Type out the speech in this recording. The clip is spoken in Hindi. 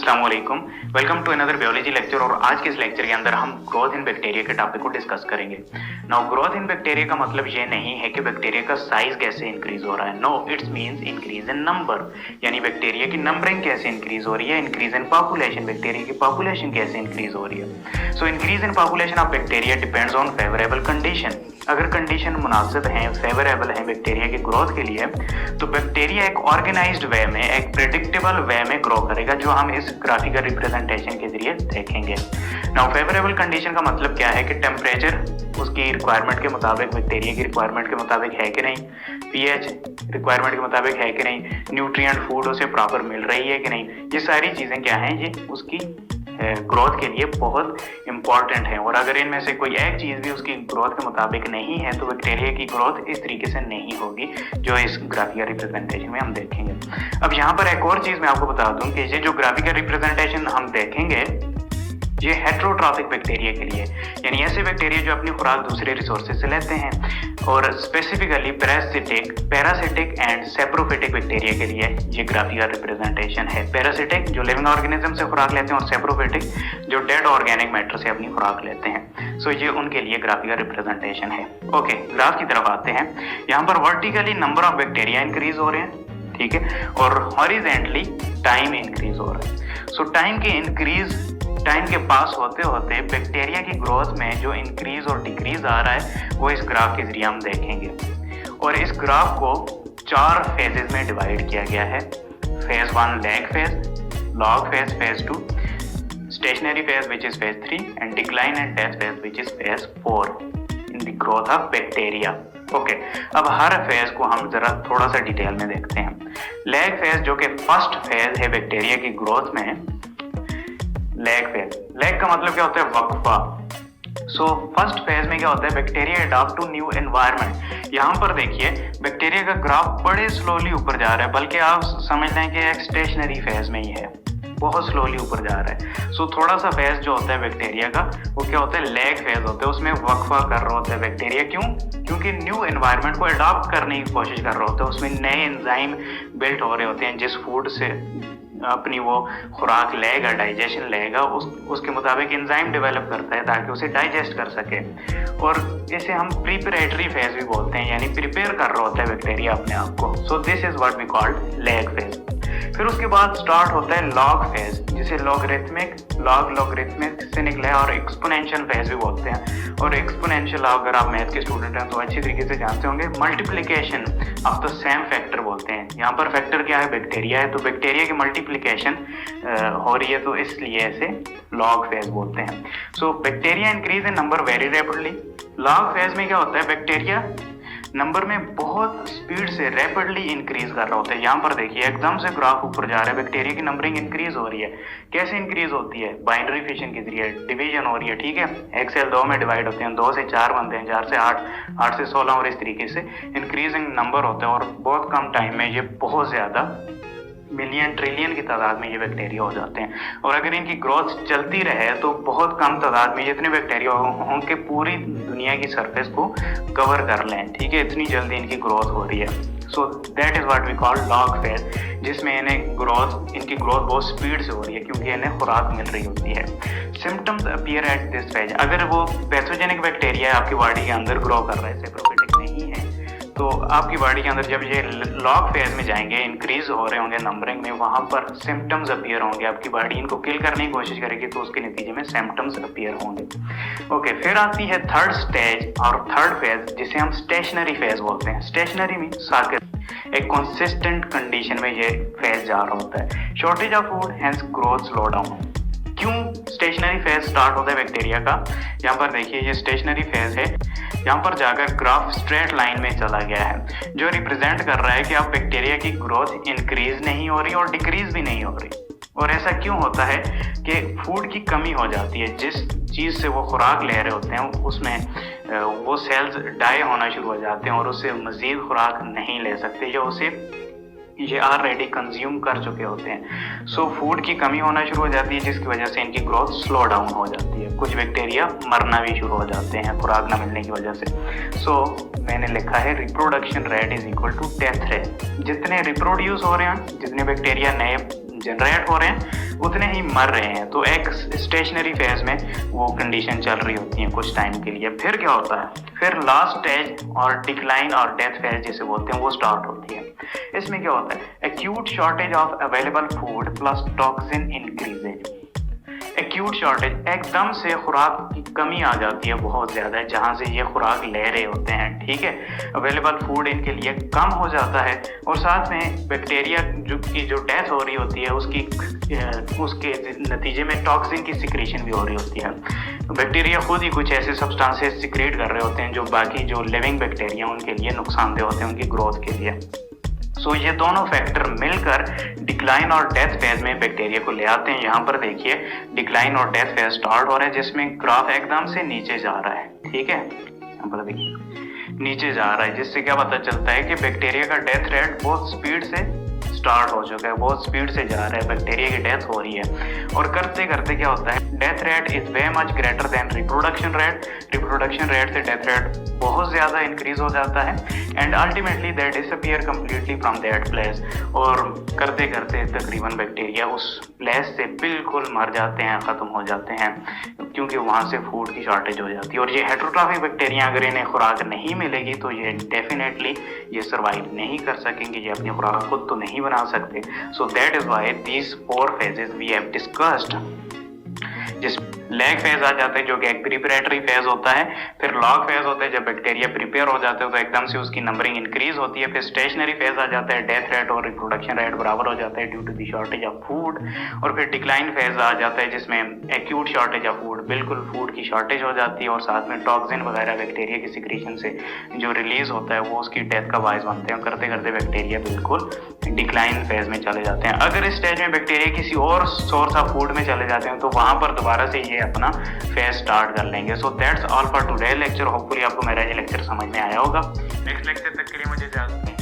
अस्सलाम वालेकुम। Welcome to another biology lecture. और आज के इस लेक्चर के अंदर हम ग्रोथ इन बैक्टीरिया के टॉपिक को डिस्कस करेंगे। नाउ ग्रोथ इन बैक्टीरिया का मतलब ये नहीं है कि बैक्टीरिया का साइज कैसे इंक्रीज हो रहा है। No, it's means increase in number, यानी बैक्टीरिया की नंबरिंग कैसे इंक्रीज हो रही है। इंक्रीज इन पॉपुलेशन, बैक्टीरिया की पॉपुलेशन कैसे इंक्रीज हो रही है। So increase in population of bacteria depends on favourable condition. अगर कंडीशन मुनासिब हैं, फेवरेबल हैं बैक्टीरिया की ग्रोथ के लिए, तो बैक्टीरिया एक ऑर्गेनाइज्ड वे में, एक प्रेडिक्टेबल वे में ग्रो करेगा, जो हम इस ग्राफिकल रिप्रेजेंटेशन के जरिए देखेंगे। नाउ फेवरेबल कंडीशन का मतलब क्या है कि टेम्परेचर उसकी रिक्वायरमेंट के मुताबिक, बैक्टीरिया की रिक्वायरमेंट के मुताबिक है कि नहीं, पीएच रिक्वायरमेंट के मुताबिक है कि नहीं, न्यूट्रिएंट फूड उसे प्रॉपर मिल रही है कि नहीं, ये सारी चीज़ें क्या हैं, ये उसकी ग्रोथ के लिए बहुत इंपॉर्टेंट है। और अगर इनमें से कोई एक चीज़ भी उसकी ग्रोथ के मुताबिक नहीं है, तो बैक्टीरिया की ग्रोथ इस तरीके से नहीं होगी जो इस ग्राफिकल रिप्रेजेंटेशन में हम देखेंगे। अब यहाँ पर एक और चीज़ मैं आपको बता दूं कि ये जो ग्राफिकल रिप्रेजेंटेशन हम देखेंगे, ये हेट्रोट्रॉफिक बैक्टीरिया के लिए, यानी ऐसे बैक्टीरिया जो अपनी खुराक दूसरे रिसोर्सेज से लेते हैं, और specifically parasitic and saprophytic bacteria के लिए ये ग्राफिकल रिप्रेजेंटेशन है। पैरासिटिक जो लिविंग ऑर्गेनिज्म से खुराक लेते हैं, और सेप्रोफिटिक जो डेड ऑर्गेनिक मैटर से अपनी खुराक लेते हैं। सो ये उनके लिए ग्राफिकल रिप्रेजेंटेशन है। ओके, ग्राफ की तरफ आते हैं। यहाँ पर vertically number of bacteria increase हो रहे हैं, ठीक है, और हॉरिजेंटली टाइम इंक्रीज हो रहा है। सो टाइम के पास होते होते बैक्टीरिया की ग्रोथ में जो इंक्रीज और डिक्रीज आ रहा है, वो इस ग्राफ के जरिए हम देखेंगे। और इस ग्राफ को 4 फेजेस में डिवाइड किया गया है। Phase 1 lag phase, log phase, phase 2 stationary phase which is phase 3, and decline and death phase which is phase 4 in the growth of bacteria. Okay, अब हर फेज को हम जरा थोड़ा सा डिटेल में देखते हैं। लैग फेज जो कि फर्स्ट फेज है बैक्टीरिया की ग्रोथ में, लैग का मतलब क्या होता है, वक्फा। सो फर्स्ट फेज में क्या होता है, bacteria adopt to new environment. यहाँ पर देखिए बैक्टीरिया का ग्राफ बड़े स्लोली ऊपर जा रहा है, बल्कि आप समझ लें कि एक स्टेशनरी फेज में ही है, बहुत स्लोली ऊपर जा रहा है। सो थोड़ा सा फेज जो होता है बैक्टीरिया का, वो क्या होता है, लैग फेज होता है, उसमें वक्फा कर रहा होता है बैक्टीरिया। क्यों? क्योंकि न्यू एनवायरनमेंट को अडॉप्ट करने की कोशिश कर रहा होता है, उसमें नए एंजाइम बिल्ट हो रहे होते हैं, जिस फूड से अपनी वो खुराक लेगा, डाइजेशन लेगा, उसके मुताबिक एंजाइम डेवलप करता है ताकि उसे डाइजेस्ट कर सके। और इसे हम प्रिपरेटरी फेज भी बोलते हैं, यानी प्रिपेयर कर रहा होता है बैक्टीरिया अपने आप को। So this is what we called lag phase. फिर उसके बाद स्टार्ट होता है लॉग फेज, जिसे लॉगरिथमिक से निकला है, और एक्सपोनेंशियल फेज भी बोलते हैं। और एक्सपोनेंशियल, अगर आप मैथ के स्टूडेंट हैं तो अच्छी तरीके से जानते होंगे, multiplication of the same factor बोलते हैं। यहाँ पर फैक्टर क्या है, बैक्टीरिया है, तो बैक्टीरिया की मल्टीप्लिकेशन हो रही है, तो इसलिए इसे लॉग फेज बोलते हैं। So bacteria increase in number very rapidly. Log phase में क्या होता है, बैक्टीरिया नंबर में बहुत स्पीड से रैपिडली इंक्रीज कर रहा होता है। यहाँ पर देखिए एकदम से ग्राफ ऊपर जा रहा है, बैक्टीरिया की नंबरिंग इंक्रीज हो रही है। कैसे इंक्रीज होती है, बाइनरी फिशन के जरिए डिवीजन हो रही है, ठीक है। एक सेल 2 में डिवाइड होते हैं, 2 से 4 बनते हैं, 4 से 8, 8 से 16, और इस तरीके से इंक्रीजिंग नंबर होता है। और बहुत कम टाइम में ये बहुत ज्यादा मिलियन ट्रिलियन की तादाद में ये बैक्टीरिया हो जाते हैं। और अगर इनकी ग्रोथ चलती रहे तो बहुत कम तादाद में जितने बैक्टीरिया होंगे पूरी दुनिया की सरफेस को कवर कर लें, ठीक है, इतनी जल्दी इनकी ग्रोथ हो रही है। So that is what we call log phase, जिसमें इनकी ग्रोथ बहुत स्पीड से हो रही है, क्योंकि इन्हें खुराक मिल रही होती है। Symptoms appear at this phase. अगर वो पैथोजेनिक बैक्टीरिया आपकी बॉडी के अंदर ग्रो कर रहे हैं, सेप्रोफिटिक नहीं है, तो आपकी बॉडी के अंदर जब ये लॉग फेज में जाएंगे, इंक्रीज हो रहे होंगे नंबरिंग में, वहां पर सिम्टम्स अपीयर होंगे, आपकी बॉडी इनको किल करने की कोशिश करेगी, तो उसके नतीजे में सिम्टम्स अपीयर होंगे। ओके, फिर आती है थर्ड स्टेज और थर्ड फेज, जिसे हम स्टेशनरी फेज बोलते हैं। स्टेशनरी में साकित, एक कंसिस्टेंट कंडीशन में ये फेज जा रहा होता है। Shortage of food, hence growth slow down. क्यों स्टेशनरी फेज स्टार्ट होता है बैक्टीरिया का? यहाँ पर देखिए ये स्टेशनरी फेज है, यहाँ पर जाकर ग्राफ स्ट्रेट लाइन में चला गया है, जो रिप्रेजेंट कर रहा है कि अब बैक्टीरिया की ग्रोथ इंक्रीज नहीं हो रही और डिक्रीज भी नहीं हो रही। और ऐसा क्यों होता है कि फूड की कमी हो जाती है, जिस चीज़ से वो खुराक ले रहे होते हैं उसमें वो सेल्स डाई होना शुरू हो जाते हैं, और उससे मज़ीद खुराक नहीं ले सकते, जो उसे ये ऑलरेडी कंज्यूम कर चुके होते हैं। सो फूड की कमी होना शुरू हो जाती है, जिसकी वजह से इनकी ग्रोथ स्लो डाउन हो जाती है। कुछ बैक्टीरिया मरना भी शुरू हो जाते हैं खुराक न मिलने की वजह से। सो मैंने लिखा है reproduction rate is equal to death rate. जितने रिप्रोड्यूस हो रहे हैं, जितने बैक्टीरिया जनरेट हो रहे हैं उतने ही मर रहे हैं। तो एक स्टेशनरी फेज में वो कंडीशन चल रही होती है कुछ टाइम के लिए। फिर क्या होता है, फिर लास्ट स्टेज और डिक्लाइन और डेथ फेज जिसे बोलते हैं वो स्टार्ट होती है। इसमें क्या होता है, acute shortage of available food plus toxin increases. Acute shortage, एकदम से खुराक की कमी आ जाती है बहुत ज़्यादा, जहाँ से ये खुराक ले रहे होते हैं, ठीक है। अवेलेबल फूड इनके लिए कम हो जाता है और साथ में बैक्टीरिया जो डेथ हो रही होती है उसके नतीजे में टॉक्सिन की सिक्रेशन भी हो रही होती है। बैक्टीरिया खुद ही कुछ ऐसे सब्सटेंसेस सिक्रेट कर रहे होते हैं जो बाकी जो लिविंग बैक्टीरिया उनके लिए नुकसानदेह होते हैं, उनकी ग्रोथ के लिए। सो ये दोनों फैक्टर मिलकर डिक्लाइन और डेथ फेज में बैक्टीरिया को ले आते हैं। यहाँ पर देखिए डिक्लाइन और डेथ फेज स्टार्ट हो रहा है जिसमें ग्राफ एकदम से नीचे जा रहा है, ठीक है। यहाँ पर देखिए नीचे जा रहा है, जिससे क्या पता चलता है कि बैक्टीरिया का डेथ रेट बहुत स्पीड से स्टार्ट हो चुका है, बहुत स्पीड से जा रहा है, बैक्टीरिया की डेथ हो रही है। और करते करते क्या होता है, death rate is way much greater than reproduction rate. Reproduction rate से डेथ रेट बहुत ज़्यादा इंक्रीज हो जाता है and ultimately they disappear completely from that place. और करते करते तकरीबन बैक्टीरिया उस प्लेस से बिल्कुल मर जाते हैं, ख़त्म हो जाते हैं, क्योंकि वहाँ से फूड की शॉर्टेज हो जाती है। और ये हेटेरोट्रॉफिक बैक्टीरिया अगर इन्हें खुराक नहीं मिलेगी तो ये डेफिनेटली ये सर्वाइव नहीं कर सकेंगे, ये अपनी खुराक खुद तो नहीं बना सकते। So that is why these 4 phases we have discussed. जिस लैग फेज आ जाता है जो कि एक प्रिपरेटरी फेज होता है, फिर लॉग फेज होता है जब बैक्टीरिया प्रिपेयर हो जाते हैं तो एकदम से उसकी नंबरिंग इंक्रीज होती है, फिर स्टेशनरी फेज आ जाता है, डेथ रेट और रिप्रोडक्शन रेट बराबर हो जाता है due to the shortage of food, और फिर डिक्लाइन फेज आ जाता है जिसमें एक्यूट शॉर्टेज ऑफ फूड, बिल्कुल फूड की शॉर्टेज हो जाती है और साथ में टॉक्सिन वगैरह बैक्टीरिया की सिक्रीशन से जो रिलीज होता है वो उसकी डेथ का बायस बनते हैं। करते करते बैक्टीरिया बिल्कुल डिक्लाइन फेज में चले जाते हैं। अगर इस स्टेज में बैक्टीरिया किसी और सोर्स ऑफ फूड में चले जाते हैं तो वहां पर दोबारा से ये अपना फेज स्टार्ट कर लेंगे। So that's all for today lecture. Hopefully आपको मेरा ये लेक्चर समझ में आया होगा। नेक्स्ट लेक्चर तक के लिए मुझे इजाजत दें।